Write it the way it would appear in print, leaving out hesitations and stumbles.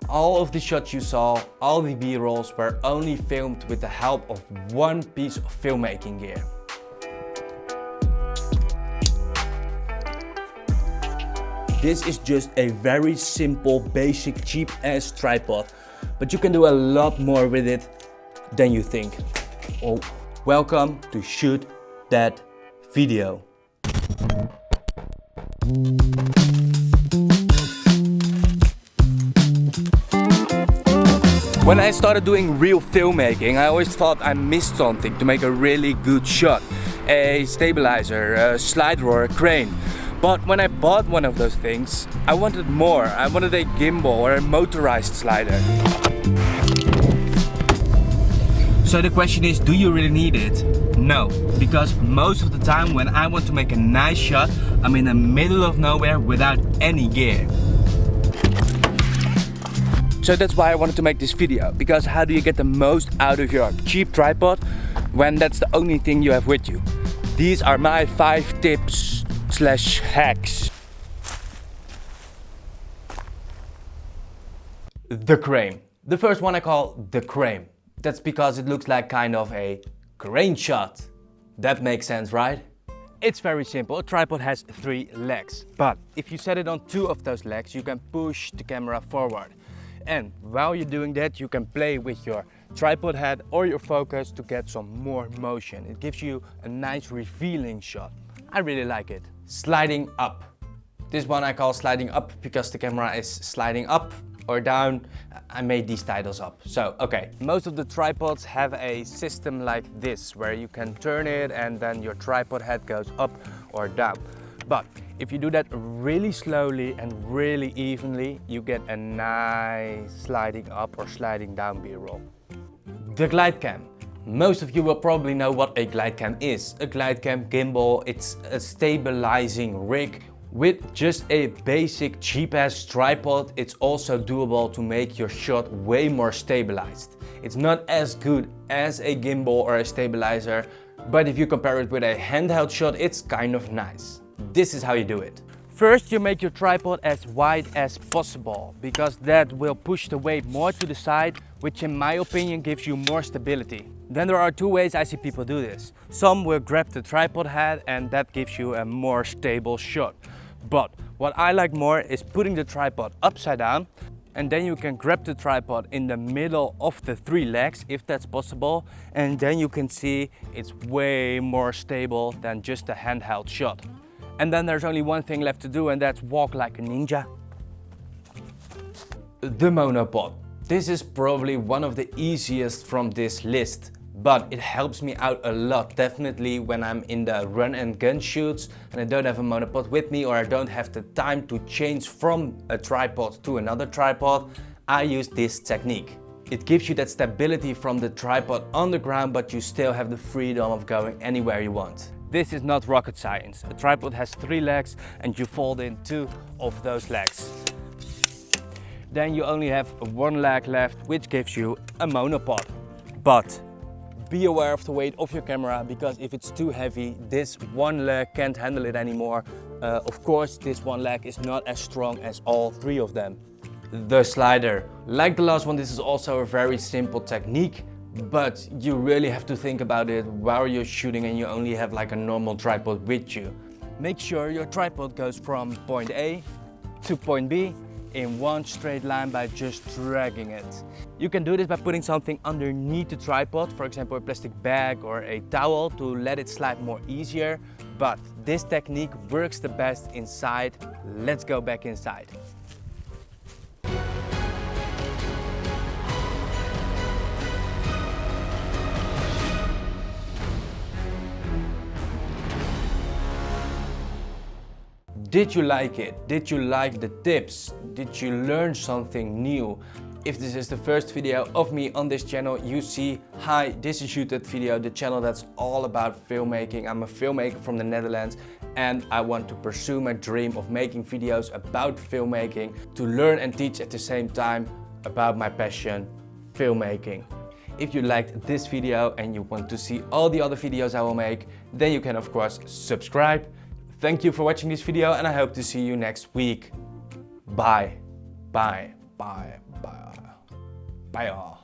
All of the shots you saw, all the B-rolls were only filmed with the help of one piece of filmmaking gear. This is just a very simple, basic, cheap ass tripod, but you can do a lot more with it than you think. Oh, welcome to Shoot That Video. When I started doing real filmmaking, I always thought I missed something to make a really good shot. A stabilizer, a slide rule, a crane. But when I bought one of those things, I wanted more. I wanted a gimbal or a motorized slider. So the question is, do you really need it? No, because most of the time when I want to make a nice shot, I'm in the middle of nowhere without any gear. So that's why I wanted to make this video, because how do you get the most out of your cheap tripod when that's the only thing you have with you? These are my 5 tips / hacks. The crane. The first one I call the crane. That's because it looks like kind of a crane shot. That makes sense, right? It's very simple. A tripod has 3 legs, but if you set it on 2 of those legs, you can push the camera forward. And while you're doing that, you can play with your tripod head or your focus to get some more motion. It gives you a nice revealing shot. I really like it. Sliding up. This one I call sliding up because the camera is sliding up or down. I made these titles up. So, okay. Most of the tripods have a system like this, where you can turn it and then your tripod head goes up or down. But if you do that really slowly and really evenly, you get a nice sliding up or sliding down B-roll. The GLIDECAM. Most of you will probably know what a GLIDECAM is. A GLIDECAM gimbal, it's a stabilizing rig. With just a basic cheap ass tripod, it's also doable to make your shot way more stabilized. It's not as good as a gimbal or a stabilizer, but if you compare it with a handheld shot, it's kind of nice. This is how you do it. First, you make your tripod as wide as possible, because that will push the weight more to the side, which in my opinion gives you more stability. Then there are 2 ways I see people do this. Some will grab the tripod head and that gives you a more stable shot. But what I like more is putting the tripod upside down, and then you can grab the tripod in the middle of the 3 legs, if that's possible, and then you can see it's way more stable than just a handheld shot. And then there's only one thing left to do, and that's walk like a ninja. The MONOPOD. This is probably one of the easiest from this list, but it helps me out a lot, definitely when I'm in the run and gun shoots and I don't have a monopod with me, or I don't have the time to change from a tripod to another tripod. I use this technique. It gives you that stability from the tripod on the ground, but you still have the freedom of going anywhere you want. This is not rocket science. A tripod has 3 legs and you fold in 2 of those legs. Then you only have 1 leg left, which gives you a monopod. But be aware of the weight of your camera, because if it's too heavy, this 1 leg can't handle it anymore. Of course, this 1 leg is not as strong as all 3 of them. The slider. Like the last one, this is also a very simple technique, but you really have to think about it while you're shooting and you only have like a normal tripod with you. Make sure your tripod goes from point A to point B in one straight line by just dragging it. You can do this by putting something underneath the tripod, for example a plastic bag or a towel, to let it slide more easier, but this technique works the best inside. Let's go back inside. Did you like it? Did you like the tips? Did you learn something new? If this is the first video of me on this channel, you see, hi, this is Shoot That Video, the channel that's all about filmmaking. I'm a filmmaker from the Netherlands and I want to pursue my dream of making videos about filmmaking, to learn and teach at the same time about my passion, filmmaking. If you liked this video and you want to see all the other videos I will make, then you can of course subscribe. Thank you for watching this video and I hope to see you next week. Bye. Bye. Bye. Bye. Bye all.